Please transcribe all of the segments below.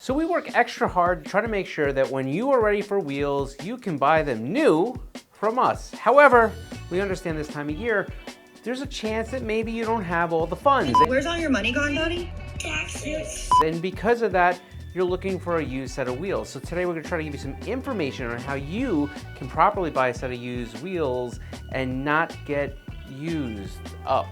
So we work extra hard to try to make sure that when you are ready for wheels, you can buy them new from us. However, we understand this time of year, there's a chance that maybe you don't have all the funds. Where's all your money gone, Daddy? Taxes. And because of that, you're looking for a used set of wheels. So today we're gonna try to give you some information on how you can properly buy a set of used wheels and not get used up.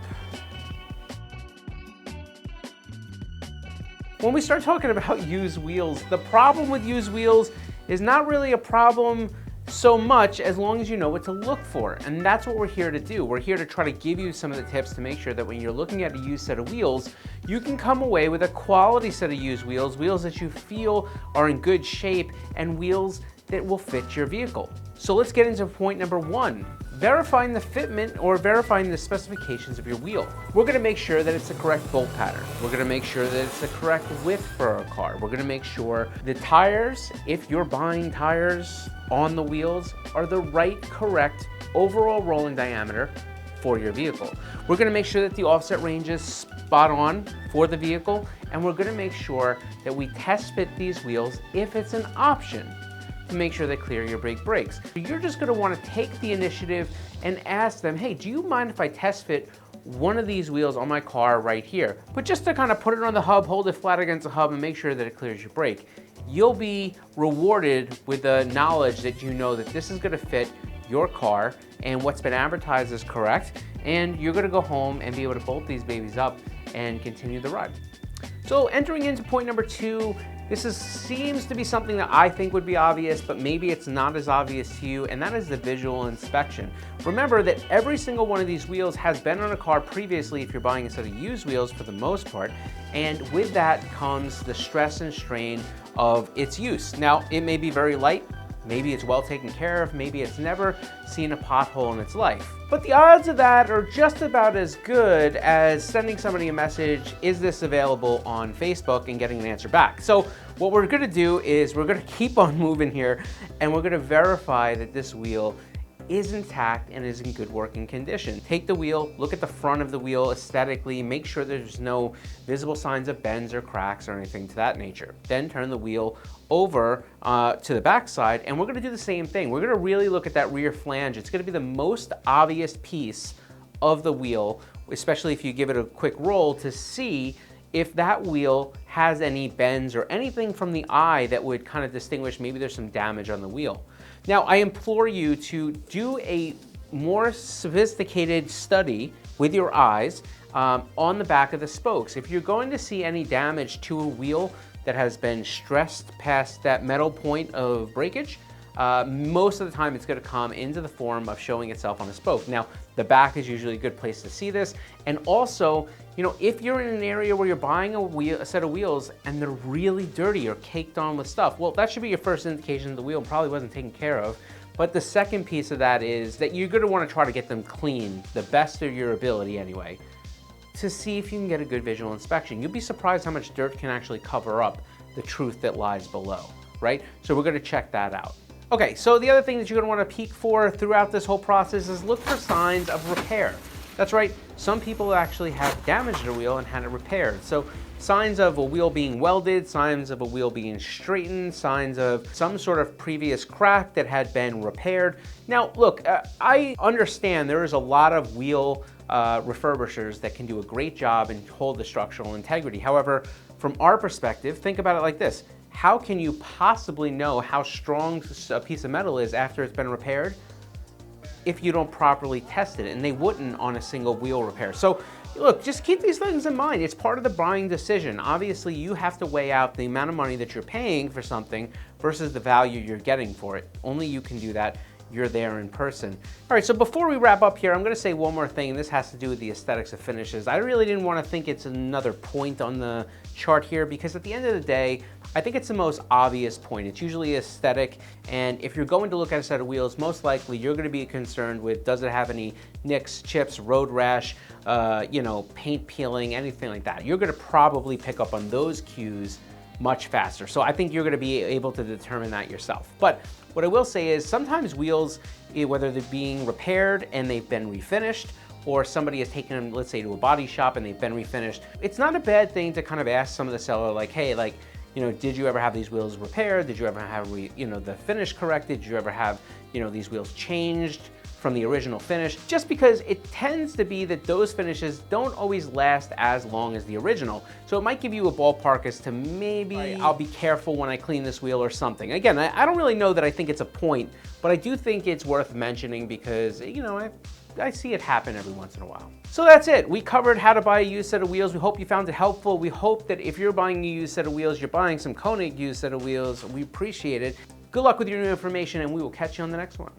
When we start talking about used wheels, the problem with used wheels is not really a problem so much as long as you know what to look for. And that's what we're here to do. We're here to try to give you some of the tips to make sure that when you're looking at a used set of wheels, you can come away with a quality set of used wheels, wheels that you feel are in good shape, and wheels that will fit your vehicle. So let's get into point number one. Verifying the fitment or verifying the specifications of your wheel. We're gonna make sure that it's the correct bolt pattern. We're gonna make sure that it's the correct width for our car. We're gonna make sure the tires, if you're buying tires on the wheels, are the right, correct overall rolling diameter for your vehicle. We're gonna make sure that the offset range is spot on for the vehicle, and we're gonna make sure that we test fit these wheels if it's an option, to make sure they clear your brake brakes. You're just gonna wanna take the initiative and ask them, hey, do you mind if I test fit one of these wheels on my car right here? But just to kind of put it on the hub, hold it flat against the hub and make sure that it clears your brake. You'll be rewarded with the knowledge that you know that this is gonna fit your car and what's been advertised is correct, and you're gonna go home and be able to bolt these babies up and continue the ride. So entering into point number two, seems to be something that I think would be obvious, but maybe it's not as obvious to you, and that is the visual inspection. Remember that every single one of these wheels has been on a car previously if you're buying a set of used wheels for the most part, and with that comes the stress and strain of its use. Now, it may be very light, maybe it's well taken care of, maybe it's never seen a pothole in its life. But the odds of that are just about as good as sending somebody a message, is this available on Facebook, and getting an answer back. So what we're gonna do is we're gonna keep on moving here, and we're gonna verify that this wheel is intact and is in good working condition. Take the wheel, look at the front of the wheel aesthetically, make sure there's no visible signs of bends or cracks or anything to that nature. Then turn the wheel over to the back side, and we're gonna do the same thing. We're gonna really look at that rear flange. It's gonna be the most obvious piece of the wheel, especially if you give it a quick roll, to see if that wheel has any bends or anything from the eye that would kind of distinguish maybe there's some damage on the wheel. Now, I implore you to do a more sophisticated study with your eyes on the back of the spokes. If you're going to see any damage to a wheel that has been stressed past that metal point of breakage, most of the time it's going to come into the form of showing itself on a spoke. Now, the back is usually a good place to see this. And also, you know, if you're in an area where you're buying a set of wheels and they're really dirty or caked on with stuff, well, that should be your first indication that the wheel probably wasn't taken care of. But the second piece of that is that you're going to want to try to get them clean, the best of your ability anyway, to see if you can get a good visual inspection. You'll be surprised how much dirt can actually cover up the truth that lies below, right? So we're going to check that out. Okay, so the other thing that you're gonna wanna peek for throughout this whole process is look for signs of repair. That's right, some people actually have damaged their wheel and had it repaired. So signs of a wheel being welded, signs of a wheel being straightened, signs of some sort of previous crack that had been repaired. Now, look, I understand there is a lot of wheel refurbishers that can do a great job and hold the structural integrity. However, from our perspective, think about it like this. How can you possibly know how strong a piece of metal is after it's been repaired if you don't properly test it? And they wouldn't on a single wheel repair. So look, just keep these things in mind. It's part of the buying decision. Obviously, you have to weigh out the amount of money that you're paying for something versus the value you're getting for it. Only you can do that. You're there in person. All right, so before we wrap up here, I'm gonna say one more thing, and this has to do with the aesthetics of finishes. I really didn't wanna think it's another point on the chart here, because at the end of the day, I think it's the most obvious point. It's usually aesthetic, and if you're going to look at a set of wheels, most likely you're gonna be concerned with, does it have any nicks, chips, road rash, paint peeling, anything like that. You're gonna probably pick up on those cues much faster. So I think you're gonna be able to determine that yourself. But what I will say is sometimes wheels, whether they're being repaired and they've been refinished, or somebody has taken them, let's say, to a body shop and they've been refinished, it's not a bad thing to kind of ask some of the seller, like, hey, You know, did you ever have these wheels repaired? Did you ever have, the finish corrected? Did you ever have, these wheels changed from the original finish? Just because it tends to be that those finishes don't always last as long as the original. So it might give you a ballpark as to maybe I'll be careful when I clean this wheel or something. Again, I don't really know that I think it's a point, but I do think it's worth mentioning because, I see it happen every once in a while. So that's it. We covered how to buy a used set of wheels. We hope you found it helpful. We hope that if you're buying a used set of wheels, you're buying some Koenig used set of wheels. We appreciate it. Good luck with your new information, and we will catch you on the next one.